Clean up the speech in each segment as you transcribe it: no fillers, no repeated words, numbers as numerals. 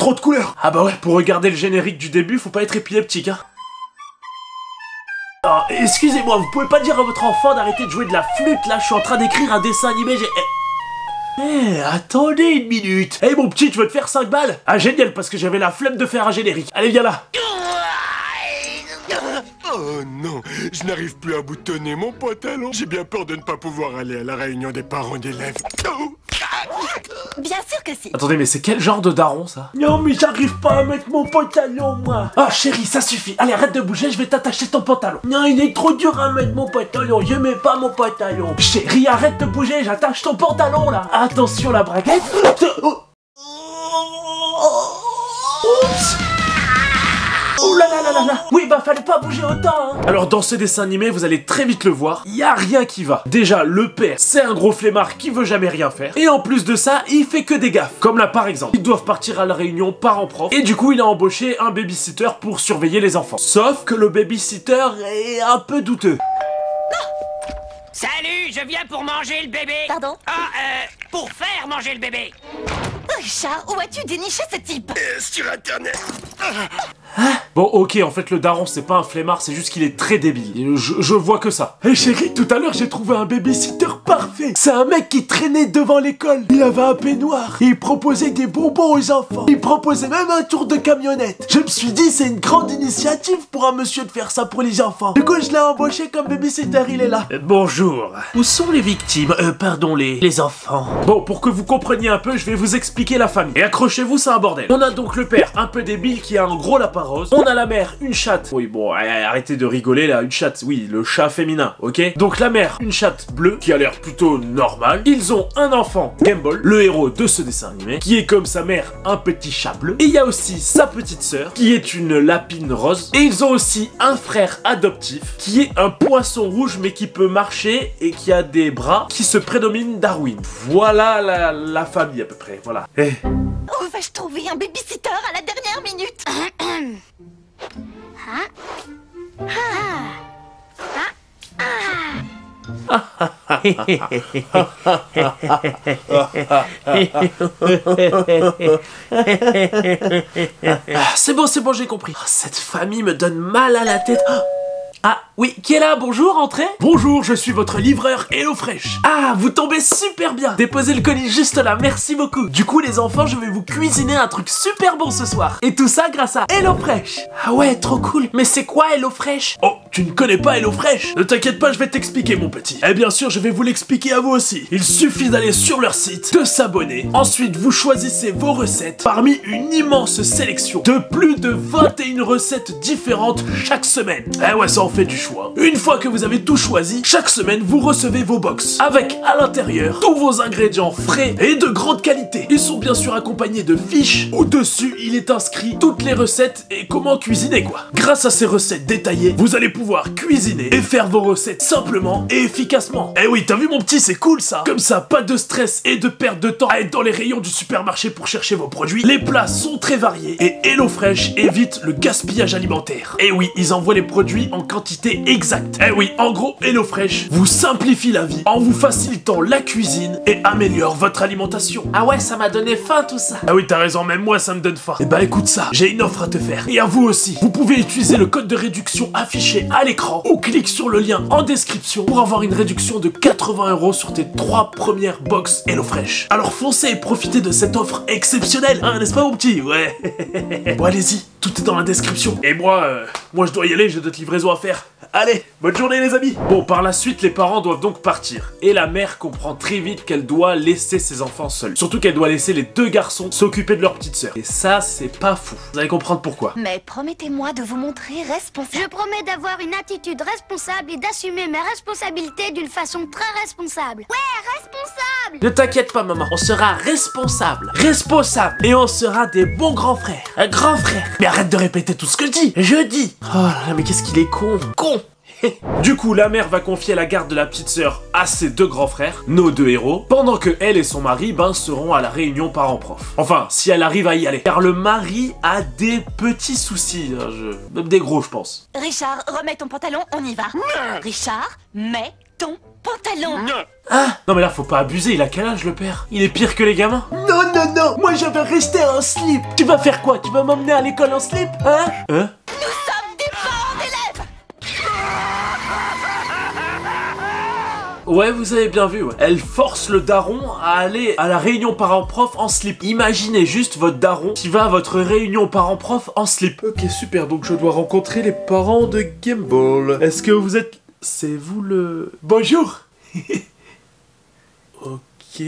trop de couleurs. Ah bah ouais, pour regarder le générique du début, faut pas être épileptique, hein. Oh, excusez-moi, vous pouvez pas dire à votre enfant d'arrêter de jouer de la flûte, là, je suis en train d'écrire un dessin animé, attendez une minute. Hey mon petit, tu veux te faire 5 balles? Ah génial, parce que j'avais la flemme de faire un générique. Allez, viens là. Oh non, je n'arrive plus à boutonner mon pantalon. J'ai bien peur de ne pas pouvoir aller à la réunion des parents d'élèves. Bien sûr que si. Attendez, mais c'est quel genre de daron, ça? Non, mais j'arrive pas à mettre mon pantalon, moi. Ah, chérie, ça suffit. Allez, arrête de bouger, je vais t'attacher ton pantalon. Non, il est trop dur à mettre mon pantalon. Je mets pas mon pantalon. Chérie, arrête de bouger, j'attache ton pantalon, là. Attention, la braguette. Oups. Oh là là là là là. Oui, bah fallait pas bouger autant, hein. Alors dans ce dessin animé, vous allez très vite le voir, y a rien qui va. Déjà, le père, c'est un gros flemmard qui veut jamais rien faire. Et en plus de ça, il fait que des gaffes. Comme là par exemple, ils doivent partir à la réunion parents-prof. Et du coup, il a embauché un babysitter pour surveiller les enfants. Sauf que le babysitter est un peu douteux. Salut, je viens pour manger le bébé. Pardon? Pour faire manger le bébé. Richard, où as-tu déniché ce type? Sur internet. Bon, ok, en fait, le daron, c'est pas un flemmard, c'est juste qu'il est très débile. Je vois que ça. Hé chérie, tout à l'heure, j'ai trouvé un babysitter parfait. C'est un mec qui traînait devant l'école. Il avait un peignoir. Il proposait des bonbons aux enfants. Il proposait même un tour de camionnette. Je me suis dit, c'est une grande initiative pour un monsieur de faire ça pour les enfants. Du coup, je l'ai embauché comme babysitter, il est là. Bonjour. Où sont les victimes? Pardon, les enfants. Bon, pour que vous compreniez un peu, je vais vous expliquer la famille. Et accrochez-vous, c'est un bordel. On a donc le père, un peu débile, qui a un gros lapin rose. On a la mère, une chatte. Oui, bon, arrêtez de rigoler là, une chatte. Oui, le chat féminin, ok? Donc la mère, une chatte bleue, qui a l'air plutôt normale. Ils ont un enfant, Gumball, le héros de ce dessin animé, qui est comme sa mère, un petit chat bleu. Et il y a aussi sa petite sœur, qui est une lapine rose. Et ils ont aussi un frère adoptif, qui est un poisson rouge, mais qui peut marcher et qui a des bras, qui se prédomine Darwin. Voilà la famille à peu près, voilà. Où vais-je trouver un babysitter à la dernière minute? C'est bon, j'ai compris. Oh, cette famille me donne mal à la tête. Ah, oui, qui est là? Bonjour, entrez. Bonjour, je suis votre livreur HelloFresh. Ah, vous tombez super bien. Déposez le colis juste là, merci beaucoup. Du coup, les enfants, je vais vous cuisiner un truc super bon ce soir. Et tout ça grâce à HelloFresh. Ah ouais, trop cool. Mais c'est quoi HelloFresh? Oh, tu ne connais pas HelloFresh? Ne t'inquiète pas, je vais t'expliquer, mon petit. Et bien sûr, je vais vous l'expliquer à vous aussi. Il suffit d'aller sur leur site, de s'abonner. Ensuite, vous choisissez vos recettes parmi une immense sélection de plus de 21 recettes différentes chaque semaine. Eh ouais, ça en fait du choix. Une fois que vous avez tout choisi, chaque semaine vous recevez vos box avec à l'intérieur tous vos ingrédients frais et de grande qualité. Ils sont bien sûr accompagnés de fiches où dessus il est inscrit toutes les recettes et comment cuisiner quoi. Grâce à ces recettes détaillées, vous allez pouvoir cuisiner et faire vos recettes simplement et efficacement. Eh oui, t'as vu mon petit, c'est cool ça. Comme ça, pas de stress et de perte de temps à être dans les rayons du supermarché pour chercher vos produits. Les plats sont très variés et HelloFresh évite le gaspillage alimentaire. Eh oui, ils envoient les produits en quantité exacte. Eh oui, en gros, HelloFresh vous simplifie la vie en vous facilitant la cuisine et améliore votre alimentation. Ah ouais, ça m'a donné faim tout ça. Ah oui, t'as raison, même moi ça me donne faim. Eh bah écoute ça, j'ai une offre à te faire. Et à vous aussi. Vous pouvez utiliser le code de réduction affiché à l'écran ou clique sur le lien en description pour avoir une réduction de 80 € sur tes 3 premières box HelloFresh. Alors foncez et profitez de cette offre exceptionnelle, hein, n'est-ce pas mon petit? Ouais. Bon allez-y, tout est dans la description. Et moi je dois y aller, j'ai d'autres livraisons à faire. Allez, bonne journée les amis. Bon, par la suite, les parents doivent donc partir. Et la mère comprend très vite qu'elle doit laisser ses enfants seuls. Surtout qu'elle doit laisser les 2 garçons s'occuper de leur petite sœur. Et ça, c'est pas fou. Vous allez comprendre pourquoi. Mais promettez-moi de vous montrer responsable. Je promets d'avoir une attitude responsable et d'assumer mes responsabilités d'une façon très responsable. Ouais, responsable! Ne t'inquiète pas maman, on sera responsable. Responsable. Et on sera des bons grands frères. Un grand frère. Mais arrête de répéter tout ce que je dis. Je dis. Oh là là, mais qu'est-ce qu'il est con. Con. Du coup, la mère va confier la garde de la petite sœur à ses 2 grands frères, nos 2 héros, pendant que elle et son mari seront à la réunion parents-prof. Enfin, si elle arrive à y aller. Car le mari a des petits soucis, même des gros je pense. Richard, remets ton pantalon, on y va. Richard, mets ton pantalon. Ah non mais là faut pas abuser, il a quel âge le père? Il est pire que les gamins? Non, non, non, moi je veux rester en slip. Tu vas faire quoi? Tu vas m'emmener à l'école en slip? Hein? Nous sommes des parents d'élèves. Ouais, vous avez bien vu, ouais. Elle force le daron à aller à la réunion parents-prof en slip. Imaginez juste votre daron qui va à votre réunion parents-prof en slip. Ok, super, donc je dois rencontrer les parents de Gumball. Est-ce que vous êtes... C'est vous le... Bonjour. Ok...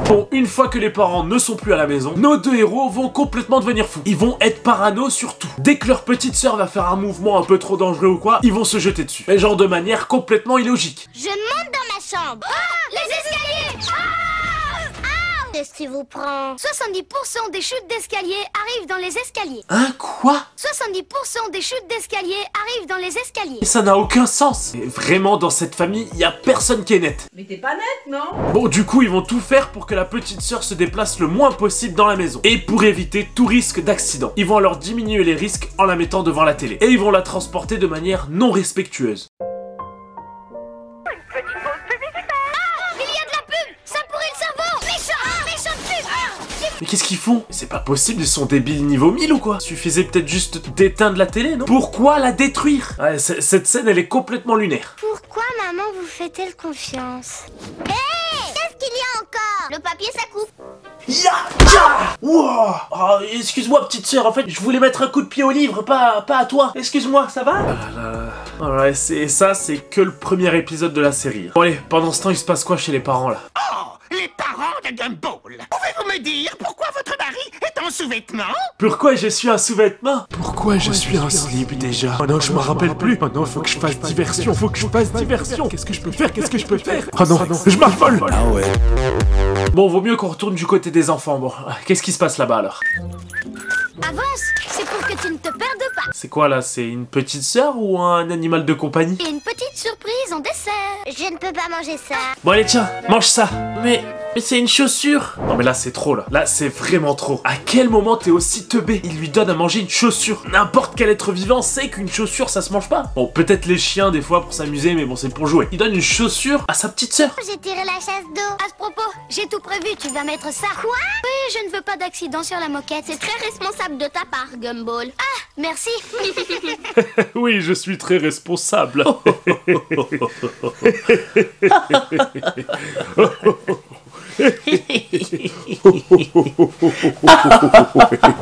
Bon, une fois que les parents ne sont plus à la maison, nos deux héros vont complètement devenir fous. Ils vont être parano sur tout. Dès que leur petite sœur va faire un mouvement un peu trop dangereux ou quoi, ils vont se jeter dessus. Mais genre de manière complètement illogique. Je monte dans ma chambre. Ah, les escaliers. Qu'est-ce qui vous prend? 70% des chutes d'escalier arrivent dans les escaliers. Hein, quoi? 70% des chutes d'escalier arrivent dans les escaliers. Et ça n'a aucun sens. Et vraiment, dans cette famille, il y a personne qui est net. Mais t'es pas nette, non? Bon, du coup, ils vont tout faire pour que la petite sœur se déplace le moins possible dans la maison. Et pour éviter tout risque d'accident. Ils vont alors diminuer les risques en la mettant devant la télé. Et ils vont la transporter de manière non respectueuse. Mais qu'est-ce qu'ils font? C'est pas possible, ils sont débiles niveau 1000 ou quoi? Suffisait peut-être juste d'éteindre la télé, non? Pourquoi la détruire? Ouais, cette scène, elle est complètement lunaire. Pourquoi maman vous fait-elle confiance? Hé! Qu'est-ce qu'il y a encore? Le papier ça coupe. Wow. Oh, excuse-moi petite sœur, en fait je voulais mettre un coup de pied au livre, pas à toi. Excuse-moi, ça va? Ouais, c'est que le premier épisode de la série. Bon allez, pendant ce temps il se passe quoi chez les parents là? Oh, les parents de Gumball. Pouvez-vous me dire pourquoi votre mari est en sous-vêtements? Pourquoi je suis un sous-vêtement? Pourquoi je suis un slip déjà? Oh non, je me rappelle plus. Oh non, faut que je fasse diversion. Qu'est-ce que je peux faire? Oh non, je m'affole. Ah ouais. Bon, vaut mieux qu'on retourne du côté des enfants. Bon, qu'est-ce qui se passe là-bas alors? Avance, c'est pour que tu ne te perdes pas. C'est quoi là? C'est une petite sœur ou un animal de compagnie? Et une petite surprise en dessert. Je ne peux pas manger ça. Bon allez tiens, mange ça. Mais c'est une chaussure. Non mais là c'est trop là. Là c'est vraiment trop. À quel moment t'es aussi teubé? Il lui donne à manger une chaussure. N'importe quel être vivant sait qu'une chaussure ça se mange pas. Bon peut-être les chiens des fois pour s'amuser mais bon c'est pour jouer. Il donne une chaussure à sa petite sœur. J'ai tiré la chasse d'eau. À ce propos, j'ai tout prévu, tu vas mettre ça. Quoi? Oui, je ne veux pas d'accident sur la moquette. C'est très responsable de ta part, Gumball. Ah, merci. Oui, je suis très responsable.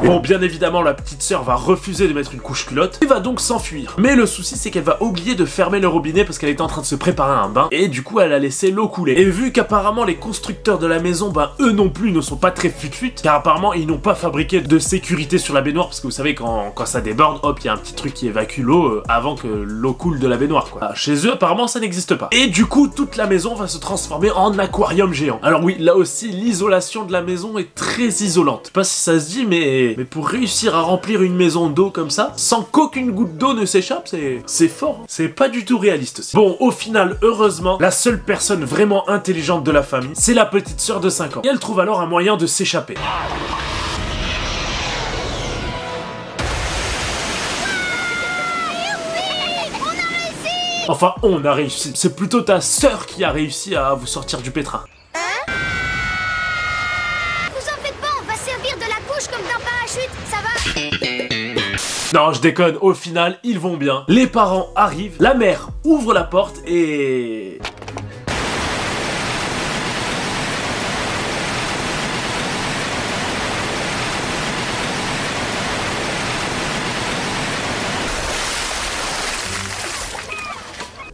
Bon, bien évidemment, la petite sœur va refuser de mettre une couche culotte et va donc s'enfuir. Mais le souci, c'est qu'elle va oublier de fermer le robinet parce qu'elle était en train de se préparer à un bain et du coup, elle a laissé l'eau couler. Et vu qu'apparemment, les constructeurs de la maison, ben eux non plus ne sont pas très fut-fut, car apparemment, ils n'ont pas fabriqué de sécurité sur la baignoire parce que vous savez, quand ça déborde, hop, il y a un petit truc qui évacue l'eau avant que l'eau coule de la baignoire, quoi. Chez eux, apparemment, ça n'existe pas. Et du coup, toute la maison va se transformer en aquarium géant. Alors oui, là aussi, l'isolation de la maison est très isolante. Je sais pas si ça se dit, mais pour réussir à remplir une maison d'eau comme ça, sans qu'aucune goutte d'eau ne s'échappe, c'est fort. C'est pas du tout réaliste aussi. Bon, au final, heureusement, la seule personne vraiment intelligente de la famille, c'est la petite sœur de 5 ans. Et elle trouve alors un moyen de s'échapper. Enfin, on a réussi. C'est plutôt ta sœur qui a réussi à vous sortir du pétrin. Comme d'un parachute, ça va? Non, je déconne, au final, ils vont bien. Les parents arrivent, la mère ouvre la porte et...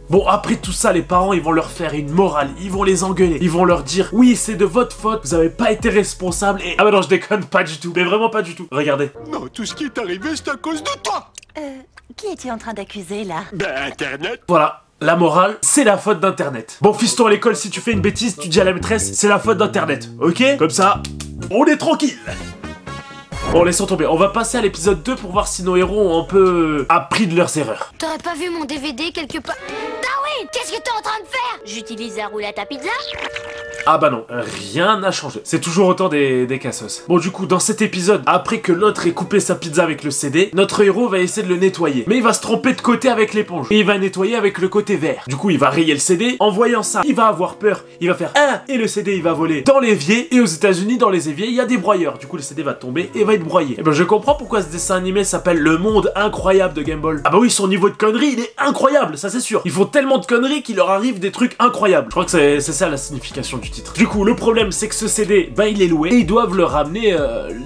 Bon, après tout ça, les parents, ils vont leur faire une morale, ils vont les engueuler, ils vont leur dire « Oui, c'est de votre faute, vous avez pas été responsable et... » Ah bah non, je déconne, pas du tout, mais vraiment pas du tout. Regardez. Non, tout ce qui est arrivé, c'est à cause de toi. Qui es-tu en train d'accuser, là? Ben, Internet. Voilà. La morale, c'est la faute d'Internet. Bon, fiston, à l'école, si tu fais une bêtise, tu dis à la maîtresse, c'est la faute d'Internet, ok? Comme ça, on est tranquille. Bon, laissons tomber. On va passer à l'épisode 2 pour voir si nos héros ont un peu appris de leurs erreurs. T'aurais pas vu mon DVD quelque part? Darwin, qu'est-ce que t'es en train de faire? J'utilise la roulette à pizza. Ah bah non, rien n'a changé. C'est toujours autant des cassos. Bon du coup, dans cet épisode, après que l'autre ait coupé sa pizza avec le CD, notre héros va essayer de le nettoyer. Mais il va se tromper de côté avec l'éponge. Et il va nettoyer avec le côté vert. Du coup, il va rayer le CD. En voyant ça, il va avoir peur. Il va faire 1 et le CD il va voler dans l'évier. Et aux États-Unis, dans les éviers, il y a des broyeurs. Du coup, le CD va tomber et va être broyé. Et ben je comprends pourquoi ce dessin animé s'appelle Le Monde Incroyable de Gumball. Ah bah oui, son niveau de conneries, il est incroyable, ça c'est sûr. Ils font tellement de conneries qu'il leur arrive des trucs incroyables. Je crois que c'est ça la signification du titre. Du coup, le problème c'est que ce CD, ben il est loué et ils doivent le ramener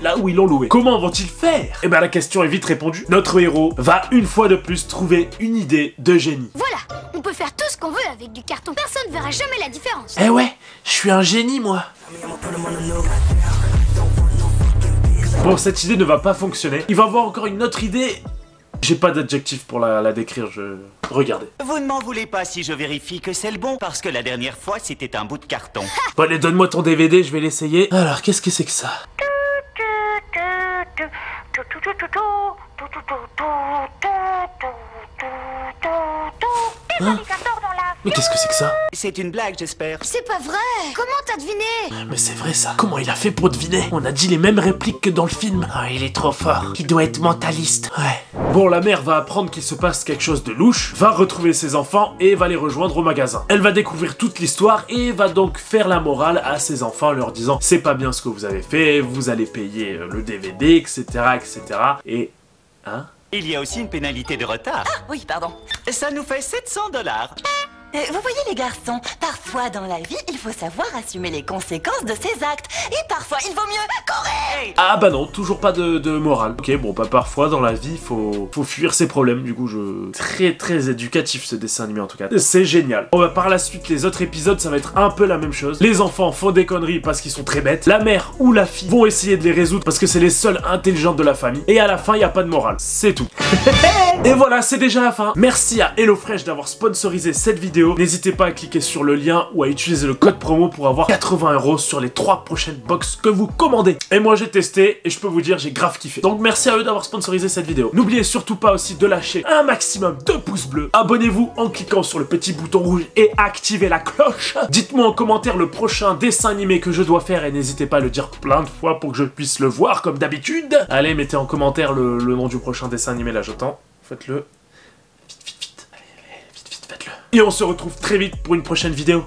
là où ils l'ont loué. Comment vont-ils faire? Et ben la question est vite répondue. Notre héros va une fois de plus trouver une idée de génie. Voilà, on peut faire tout ce qu'on veut avec du carton. Personne ne verra jamais la différence. Eh ouais, je suis un génie moi. Bon, cette idée ne va pas fonctionner. Il va avoir encore une autre idée. J'ai pas d'adjectif pour la décrire, Regardez. Vous ne m'en voulez pas si je vérifie que c'est le bon, parce que la dernière fois, c'était un bout de carton. Bon, allez, donne-moi ton DVD, je vais l'essayer. Alors, qu'est-ce que c'est que ça? Hein? Mais qu'est-ce que c'est que ça? C'est une blague, j'espère. C'est pas vrai. Comment t'as deviné? Mais c'est vrai ça. Comment il a fait pour deviner? On a dit les mêmes répliques que dans le film. Ah, il est trop fort. Il doit être mentaliste. Ouais. Bon, la mère va apprendre qu'il se passe quelque chose de louche, va retrouver ses enfants et va les rejoindre au magasin. Elle va découvrir toute l'histoire et va donc faire la morale à ses enfants en leur disant c'est pas bien ce que vous avez fait, vous allez payer le DVD, etc., etc. Et... hein? Il y a aussi une pénalité de retard. Ah, oui, pardon. Ça nous fait 700 $. Vous voyez les garçons, parfois dans la vie, il faut savoir assumer les conséquences de ses actes. Et parfois, il vaut mieux courir. Ah bah non, toujours pas de morale. Ok, bon, bah parfois dans la vie, faut fuir ses problèmes. Du coup, très éducatif ce dessin animé en tout cas. C'est génial. Bon bah par la suite, les autres épisodes, ça va être un peu la même chose. Les enfants font des conneries parce qu'ils sont très bêtes. La mère ou la fille vont essayer de les résoudre parce que c'est les seuls intelligents de la famille. Et à la fin, il n'y a pas de morale. C'est tout. Et voilà, c'est déjà la fin. Merci à HelloFresh d'avoir sponsorisé cette vidéo. N'hésitez pas à cliquer sur le lien ou à utiliser le code promo pour avoir 80 € sur les 3 prochaines box que vous commandez. Et moi j'ai testé et je peux vous dire j'ai grave kiffé. Donc merci à eux d'avoir sponsorisé cette vidéo. N'oubliez surtout pas aussi de lâcher un maximum de pouces bleus. Abonnez-vous en cliquant sur le petit bouton rouge et activez la cloche. Dites-moi en commentaire le prochain dessin animé que je dois faire et n'hésitez pas à le dire plein de fois pour que je puisse le voir comme d'habitude. Allez, mettez en commentaire le nom du prochain dessin animé, là j'attends. Faites-le. Vite. Allez, vite, faites-le. Et on se retrouve très vite pour une prochaine vidéo.